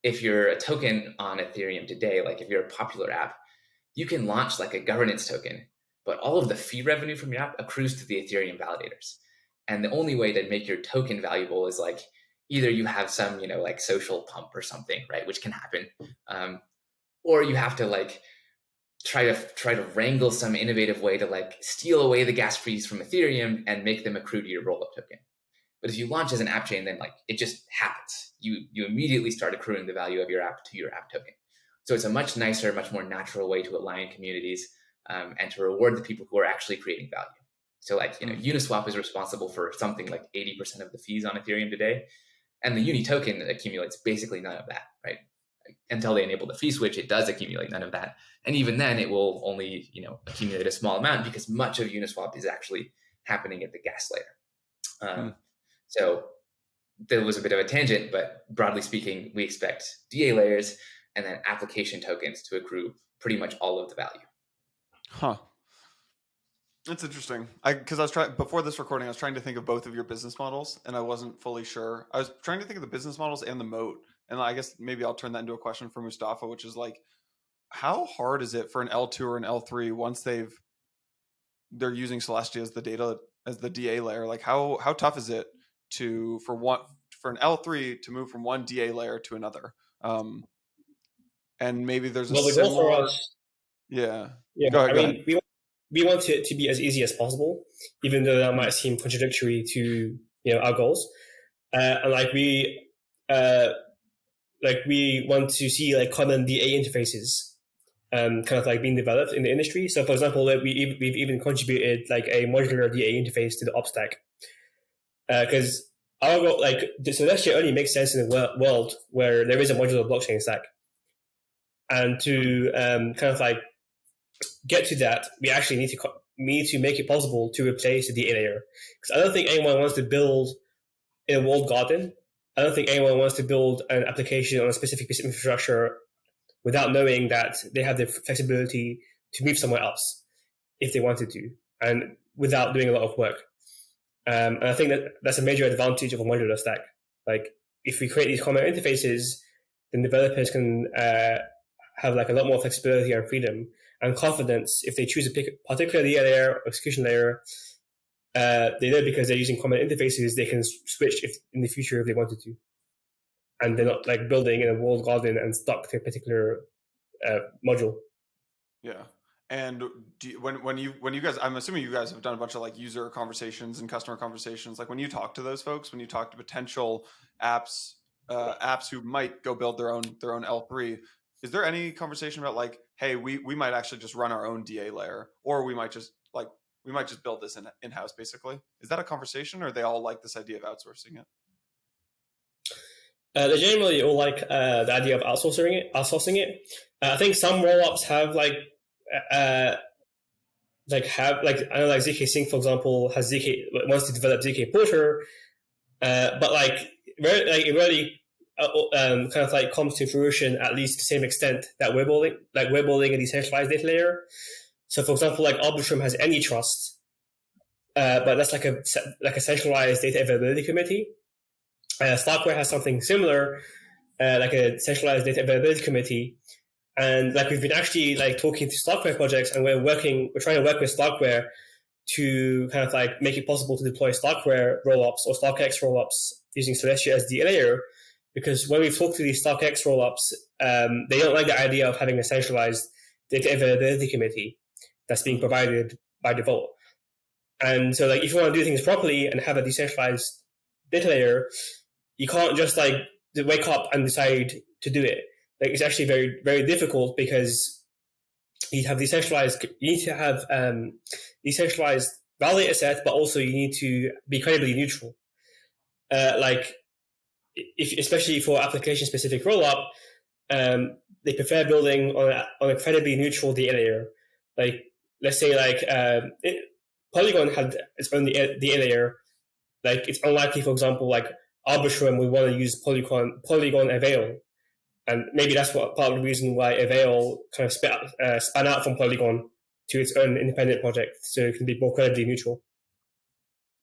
If you're a token on Ethereum today, like if you're a popular app, you can launch like a governance token, but all of the fee revenue from your app accrues to the Ethereum validators. And the only way to make your token valuable is like either you have some, like social pump or something, right, which can happen, or you have to like try to wrangle some innovative way to like steal away the gas fees from Ethereum and make them accrue to your Rollup token. But if you launch as an app chain, then like it just happens. You immediately start accruing the value of your app to your app token. So it's a much nicer, much more natural way to align communities and to reward the people who are actually creating value. So like, Uniswap is responsible for something like 80% of the fees on Ethereum today. And the Uni token accumulates basically none of that, right? Until they enable the fee switch, it does accumulate none of that. And even then it will only, accumulate a small amount because much of Uniswap is actually happening at the gas layer. So that was a bit of a tangent, but broadly speaking, we expect DA layers and then application tokens to accrue pretty much all of the value.
Huh. That's interesting. Because I was trying before this recording, I was trying to think of both of your business models, and I wasn't fully sure. I was trying to think of the business models and the moat, and I guess maybe I'll turn that into a question for Mustafa, which is like, how hard is it for an L2 or an L3 once they're using Celestia as the DA layer? Like, how tough is it for an L3 to move from one DA layer to another? And maybe there's a
Well, the goal for
similar.
us,
Yeah.
yeah,
Go
I
ahead.
mean, we want it to be as easy as possible, even though that might seem contradictory to our goals. And we want to see like common DA interfaces, kind of like being developed in the industry. So, for example, we've even contributed like a modular DA interface to the op stack, because our goal, like, the Celestia only makes sense in a world where there is a modular blockchain stack, and to kind of like get to that, we actually need to make it possible to replace the DA layer. Because I don't think anyone wants to build in a walled garden. I don't think anyone wants to build an application on a specific piece of infrastructure without knowing that they have the flexibility to move somewhere else if they wanted to, and without doing a lot of work. And I think that's a major advantage of a modular stack. Like, if we create these common interfaces, then developers can have like a lot more flexibility and freedom and confidence. If they choose to pick a particular DA layer or execution layer, they know because they're using common interfaces, they can switch in the future if they wanted to. And they're not like building in a walled garden and stuck to a particular module.
Yeah. And when you guys, I'm assuming you guys have done a bunch of like user conversations and customer conversations. Like when you talk to those folks, when you talk to potential apps who might go build their own L3, is there any conversation about like, hey, we might actually just run our own DA layer, or we might just build this in-house basically? Is that a conversation, or are they all like this idea of outsourcing it?
They generally all like the idea of outsourcing it. I think some rollups have I know like ZK Sync, for example, wants to develop ZK Porter, but it really kind of like comes to fruition at least to the same extent that we're building a decentralized data layer. So, for example, like Arbitrum has any trust, but that's like a centralized data availability committee. Slackware has something similar, like a centralized data availability committee. And like we've been actually like talking to Slackware projects, and we're trying to work with Slackware to kind of like make it possible to deploy Slackware rollups or SlarkX rollups using Celestia as the layer. Because when we've talked to these SlarkX rollups, they don't like the idea of having a centralized data availability committee that's being provided by default. And so, like, if you want to do things properly and have a decentralized data layer, you can't just like wake up and decide to do it. Like, it's actually very, very difficult because you need to have decentralized validator set, but also you need to be credibly neutral. Especially for application specific rollup, they prefer building on a credibly neutral DA layer. Like, let's say Polygon had its own DA layer. Like, it's unlikely, for example, like Arbitrum would want to use Polygon Avail. And maybe that's part of the reason why Avail kind of span out from Polygon to its own independent project, so it can be more credibly neutral.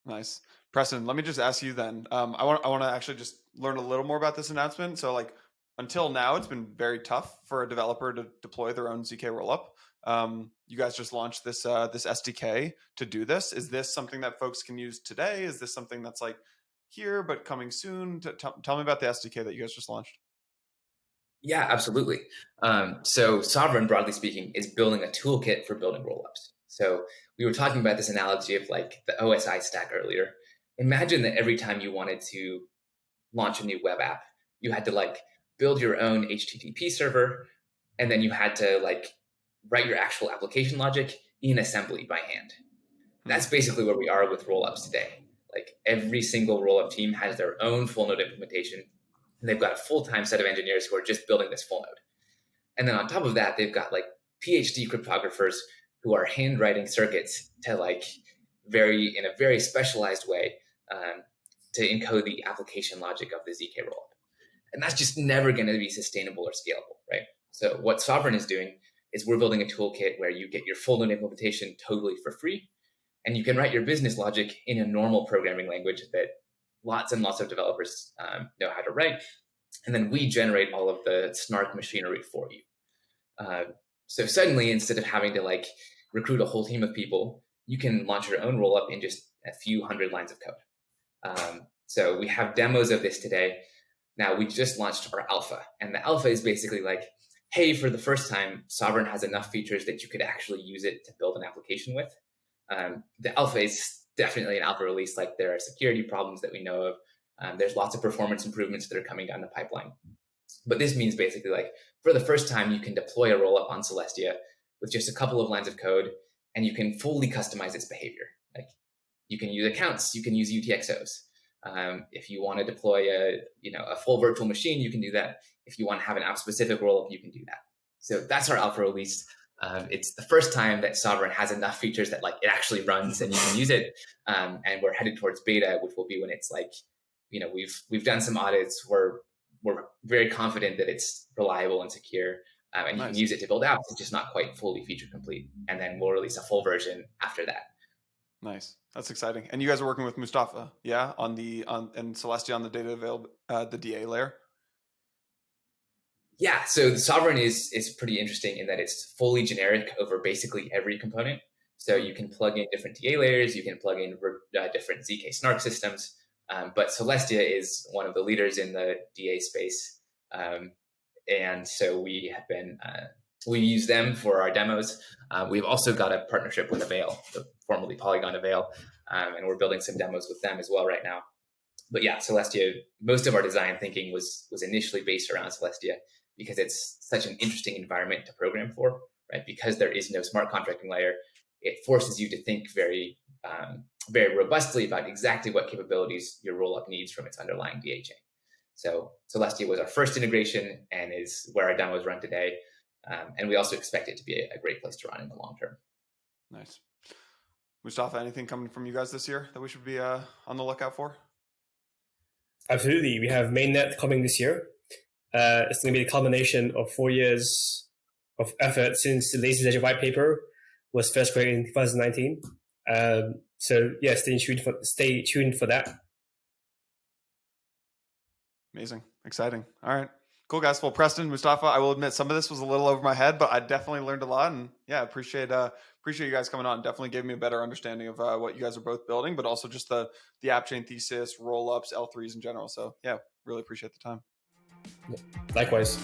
Nice. Preston, let me just ask you then. I want to actually just learn a little more about this announcement. So like until now, it's been very tough for a developer to deploy their own ZK rollup. You guys just launched this SDK to do this. Is this something that folks can use today? Is this something that's like here but coming soon? Tell me about the SDK that you guys just launched.
Yeah, absolutely. So Sovereign, broadly speaking, is building a toolkit for building rollups. So we were talking about this analogy of like the OSI stack earlier. Imagine that every time you wanted to launch a new web app, you had to like build your own HTTP server, and then you had to like write your actual application logic in assembly by hand. That's basically where we are with rollups today. Like every single rollup team has their own full node implementation, and they've got a full-time set of engineers who are just building this full node. And then on top of that, they've got like PhD cryptographers who are handwriting circuits to like in a very specialized way to encode the application logic of the ZK rollup. And that's just never going to be sustainable or scalable, right? So what Sovereign is doing is we're building a toolkit where you get your full node implementation totally for free. And you can write your business logic in a normal programming language that lots and lots of developers know how to write. And then we generate all of the snark machinery for you. So suddenly, instead of having to like recruit a whole team of people, you can launch your own rollup in just a few hundred lines of code. So we have demos of this today. Now we just launched our alpha, and the alpha is basically like, hey, for the first time, Sovereign has enough features that you could actually use it to build an application with. The alpha is definitely an alpha release. Like there are security problems that we know of. There's lots of performance improvements that are coming down the pipeline. But this means basically like for the first time, you can deploy a rollup on Celestia with just a couple of lines of code, and you can fully customize its behavior. Like you can use accounts, you can use UTXOs. If you want to deploy a full virtual machine, you can do that. If you want to have an app-specific rollup, you can do that. So that's our alpha release. It's the first time that Sovereign has enough features that like it actually runs and you can use it. And we're headed towards beta, which will be when it's like, we've done some audits. We're very confident that it's reliable and secure, and you can use it to build apps. It's just not quite fully feature complete. And then we'll release a full version after that. Nice.
That's exciting. And you guys are working with Mustafa, yeah, and Celestia on the data the DA layer.
Yeah. So the Sovereign is pretty interesting in that it's fully generic over basically every component. So you can plug in different DA layers, you can plug in different ZK snark systems. But Celestia is one of the leaders in the DA space. And so we have been, we use them for our demos. We've also got a partnership with Avail, formerly Polygon Avail, and we're building some demos with them as well right now. But yeah, Celestia, most of our design thinking was initially based around Celestia because it's such an interesting environment to program for, right? Because there is no smart contracting layer, it forces you to think very robustly about exactly what capabilities your rollup needs from its underlying DA chain. So Celestia was our first integration and is where our demos run today. And we also expect it to be a great place to run in the long term.
Nice. Mustafa, anything coming from you guys this year that we should be on the lookout for?
Absolutely. We have Mainnet coming this year. It's going to be a culmination of 4 years of effort since the Lazy Ledger white paper was first created in 2019. So yeah, stay tuned for that.
Amazing. Exciting. All right. Cool, guys. Well, Preston, Mustafa, I will admit some of this was a little over my head, but I definitely learned a lot. And yeah, appreciate you guys coming on. Definitely gave me a better understanding of what you guys are both building, but also just the app chain thesis, rollups, L3s in general. So yeah, really appreciate the time.
Likewise.